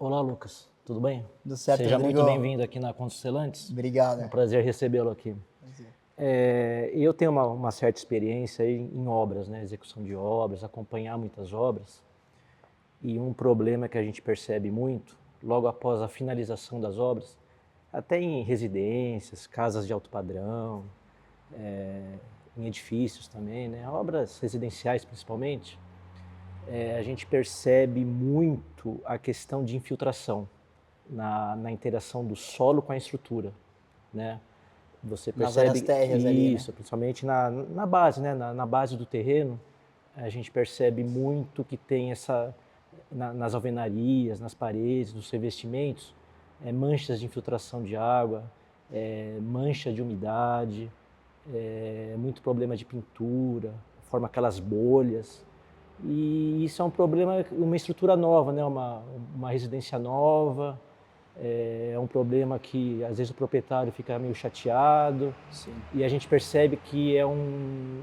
Olá, Lucas. Tudo bem? Tudo certo, Seja Rodrigo? muito bem-vindo aqui na Constelantes. Obrigado. É um prazer recebê-lo aqui. Eu tenho uma certa experiência em obras, né? Execução de obras, acompanhar muitas obras. E um problema que a gente percebe muito, logo após a finalização das obras, até em residências, casas de alto padrão, em edifícios também, né? Obras residenciais principalmente, a gente percebe muito a questão de infiltração na interação do solo com a estrutura, né? Você Nas áreas percebe térreas ali, né? isso, principalmente na base, né? Na base do terreno, a gente percebe muito que tem nas alvenarias, nas paredes, nos revestimentos, manchas de infiltração de água, mancha de umidade, muito problema de pintura, forma aquelas bolhas. E isso é um problema, uma estrutura nova, né? Uma residência nova, é um problema que às vezes o proprietário fica meio chateado. Sim. E a gente percebe que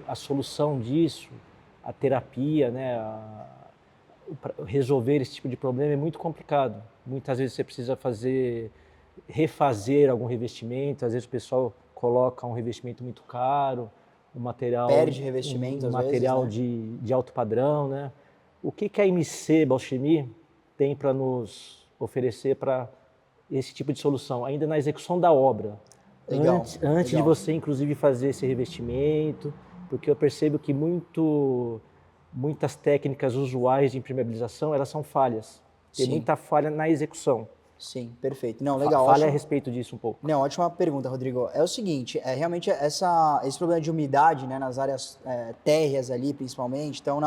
a solução disso, a terapia, né? Resolver esse tipo de problema é muito complicado. Muitas vezes você precisa refazer algum revestimento, às vezes o pessoal coloca um revestimento muito caro, Perde revestimento um às vezes, material né? de alto padrão, né? O que a MC Balchemy tem para nos oferecer para esse tipo de solução, ainda na execução da obra? Legal, Antes de legal. você, inclusive, fazer esse revestimento, porque eu percebo que muitas técnicas usuais de impermeabilização, elas são falhas. Tem Sim, muita falha na execução. sim, perfeito. Não, legal, Fale a ótimo. respeito disso um pouco. Não, ótima pergunta, Rodrigo. É o seguinte, realmente esse problema de umidade, né, nas áreas térreas ali, principalmente, então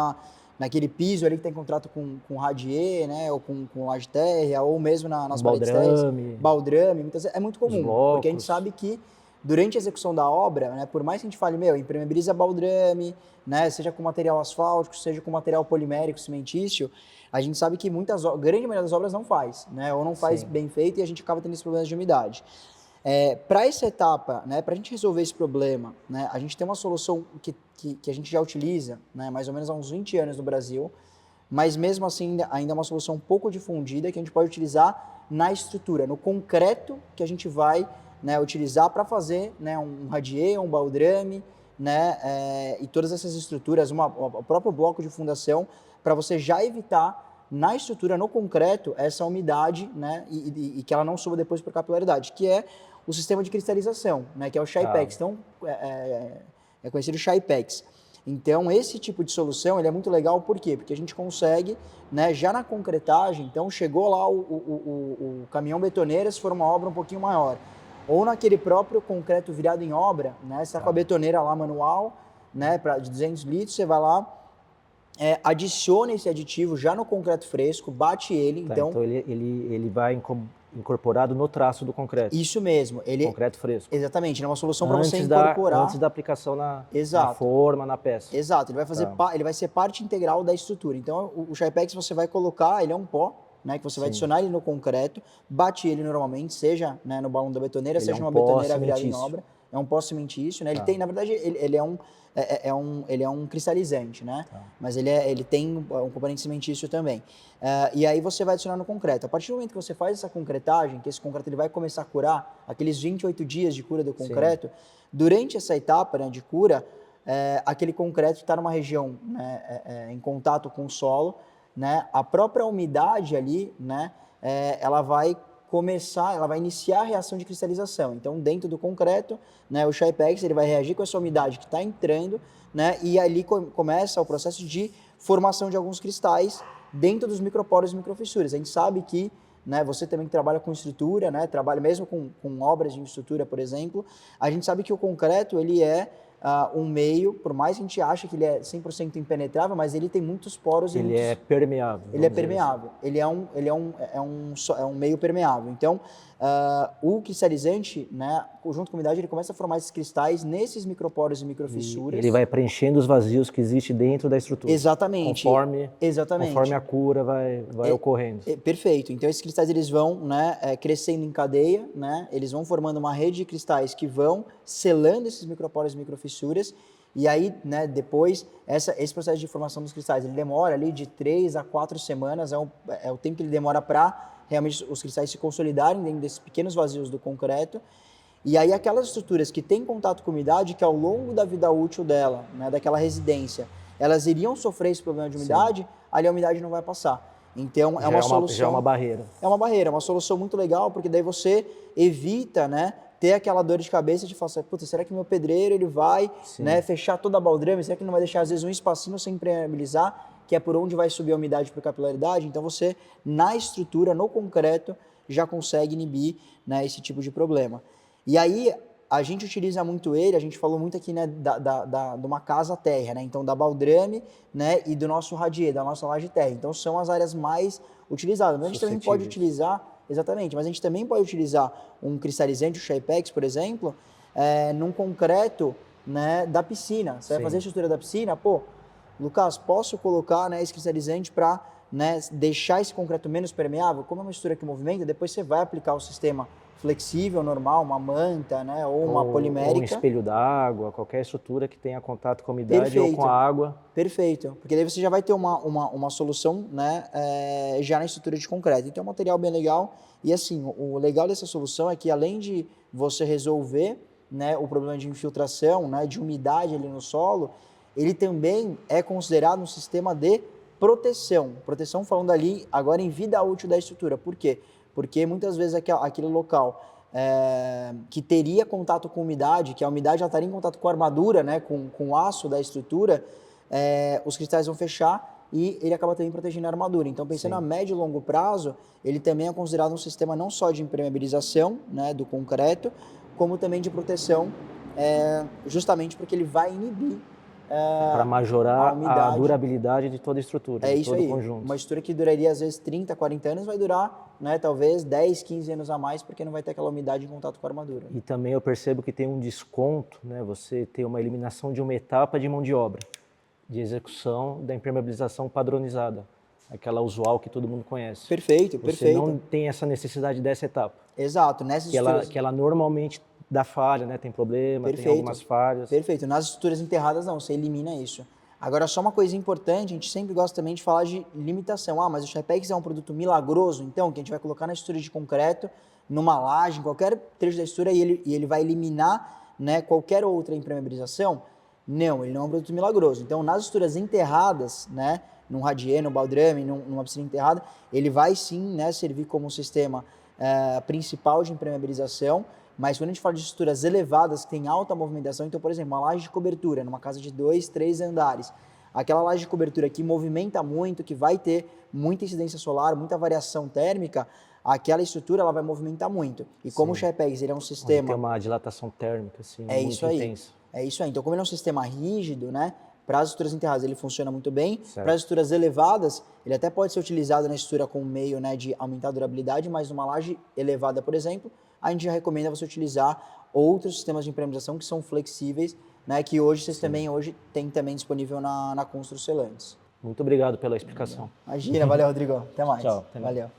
naquele piso ali que tem contrato com radier, né, ou com laje térrea, ou mesmo nas paredes térreas, Baldrame, baldrame, muitas vezes, é muito os comum, porque a gente blocos. sabe que durante a execução da obra, né, por mais que a gente fale, impermeabiliza baldrame, né, seja com material asfáltico, seja com material polimérico, cimentício, a gente sabe que grande maioria das obras não faz, né, ou não faz Sim. bem feito e a gente acaba tendo esses problemas de umidade. Para essa etapa, né, para a gente resolver esse problema, né, a gente tem uma solução que a gente já utiliza, né, mais ou menos há uns 20 anos no Brasil, mas mesmo assim ainda é uma solução um pouco difundida que a gente pode utilizar na estrutura, no concreto que a gente vai, né, utilizar para fazer, né, um radier, um baldrame, né, e todas essas estruturas, o próprio bloco de fundação, para você já evitar na estrutura, no concreto, essa umidade, né, e que ela não suba depois por capilaridade, que é o sistema de cristalização, né, que é o Shypex. Então, é conhecido Shypex. Então, esse tipo de solução ele é muito legal, por quê? Porque a gente consegue, né, já na concretagem, então chegou lá o caminhão betoneira, se for uma obra um pouquinho maior, ou naquele próprio concreto virado em obra, né, você está com a betoneira lá manual, né, de 200 litros, você vai lá, adiciona esse aditivo já no concreto fresco, bate ele, Então ele vai incorporado no traço do concreto. Isso mesmo. Concreto fresco. Exatamente, ele é uma solução para você Antes da aplicação na forma, na peça. Exato, ele vai ser parte integral da estrutura. Então, o Shypex você vai colocar, ele é um pó, né, que você vai adicionar ele no concreto, bate ele normalmente, seja, né, no balão da betoneira, seja numa betoneira virada em obra. É um pó cimentício, né? Ele tem, na verdade, ele é um cristalizante, né? Mas ele tem um componente cimentício também. E aí você vai adicionar no concreto. A partir do momento que você faz essa concretagem, que esse concreto ele vai começar a curar, aqueles 28 dias de cura do concreto, durante essa etapa, né, de cura, aquele concreto está numa região, né, em contato com o solo, né? A própria umidade ali, né, ela vai iniciar a reação de cristalização. Então, dentro do concreto, né, o Shypex ele vai reagir com essa umidade que está entrando, né, e ali começa o processo de formação de alguns cristais dentro dos microporos e microfissuras. A gente sabe que, né, você também que trabalha com estrutura, né, trabalha mesmo com obras de estrutura, por exemplo, a gente sabe que o concreto ele é um meio, por mais que a gente ache que ele é 100% impenetrável, mas ele tem muitos poros e é permeável. ele é permeável. Ele é um meio permeável. Então, o cristalizante, né, junto com a umidade, ele começa a formar esses cristais nesses microporos e microfissuras. Ele vai preenchendo os vazios que existem dentro da estrutura. Exatamente. Conforme a cura vai ocorrendo. Perfeito. Então, esses cristais eles vão, né, crescendo em cadeia, né, eles vão formando uma rede de cristais que vão selando esses microporos e microfissuras. E aí, né, depois, esse processo de formação dos cristais, ele demora ali de 3 a 4 semanas, é o tempo que ele demora para realmente os cristais se consolidarem dentro desses pequenos vazios do concreto. E aí aquelas estruturas que têm contato com umidade, que ao longo da vida útil dela, né, daquela residência, elas iriam sofrer esse problema de umidade, ali a umidade não vai passar. Então, é uma solução... Já é uma barreira. É uma barreira, é uma solução muito legal, porque daí você evita, né, ter aquela dor de cabeça de falar, puta, será que meu pedreiro ele vai, né, fechar toda a baldrame? Será que ele não vai deixar, às vezes, um espacinho sem impermeabilizar, que é por onde vai subir a umidade por capilaridade? Então, você, na estrutura, no concreto, já consegue inibir, né, esse tipo de problema. E aí, a gente utiliza muito ele, a gente falou muito aqui, né, de uma casa térrea, né, então da baldrame, né, e do nosso radier, da nossa laje térrea. Então são as áreas mais utilizadas. Mas a gente também pode utilizar, exatamente, mas a gente também pode utilizar um cristalizante, o Shapex, por exemplo, num concreto, né, da piscina. Você vai fazer a estrutura da piscina, pô, Lucas, posso colocar, né, esse cristalizante para, né, deixar esse concreto menos permeável? Como é uma estrutura que movimenta, depois você vai aplicar o sistema flexível, normal, uma manta, né, ou uma polimérica. Ou um espelho d'água, qualquer estrutura que tenha contato com a umidade ou com a água. Perfeito, porque daí você já vai ter uma solução, né, já na estrutura de concreto. Então é um material bem legal e assim, o legal dessa solução é que além de você resolver, né, o problema de infiltração, né, de umidade ali no solo, ele também é considerado um sistema de proteção. Proteção falando ali agora em vida útil da estrutura. Por quê? Porque muitas vezes aquele local que teria contato com umidade, que a umidade já estaria em contato com a armadura, né, com o aço da estrutura, os cristais vão fechar e ele acaba também protegendo a armadura. Então, pensando a médio e longo prazo, ele também é considerado um sistema não só de impermeabilização, né, do concreto, como também de proteção, justamente porque ele vai inibir para majorar a durabilidade de toda a estrutura, de todo o conjunto. Uma estrutura que duraria às vezes 30, 40 anos vai durar, né, talvez 10, 15 anos a mais, porque não vai ter aquela umidade em contato com a armadura. E também eu percebo que tem um desconto, né, você tem uma eliminação de uma etapa de mão de obra, de execução da impermeabilização padronizada, aquela usual que todo mundo conhece. Perfeito, você não tem essa necessidade dessa etapa. Exato. Nessas que ela normalmente dá falha, né? Tem problema, tem algumas falhas. Perfeito. Nas estruturas enterradas, não, você elimina isso. Agora, só uma coisa importante, a gente sempre gosta também de falar de limitação. Ah, mas o Shapex é um produto milagroso, então, que a gente vai colocar na estrutura de concreto, numa laje, em qualquer trecho da estrutura, e ele vai eliminar, né, qualquer outra impermeabilização? Não, ele não é um produto milagroso. Então, nas estruturas enterradas, né, num radier, no baldrame, numa piscina enterrada, ele vai sim, né, servir como um sistema principal de impermeabilização. Mas quando a gente fala de estruturas elevadas, que tem alta movimentação, então, por exemplo, uma laje de cobertura, numa casa de 2, 3 andares, aquela laje de cobertura que movimenta muito, que vai ter muita incidência solar, muita variação térmica, aquela estrutura ela vai movimentar muito. E como o Shapex ele é um sistema... Tem uma dilatação térmica, assim, muito intensa. É isso aí. Então, como ele é um sistema rígido, né? Para as estruturas enterradas ele funciona muito bem. Para as estruturas elevadas, ele até pode ser utilizado na estrutura como meio, né, de aumentar a durabilidade, mas numa laje elevada, por exemplo, a gente já recomenda você utilizar outros sistemas de impermeabilização que são flexíveis, né, que hoje vocês também têm também disponível na Construcelantes. Muito obrigado pela explicação. Imagina, valeu, Rodrigo. Até mais. Tchau. Valeu.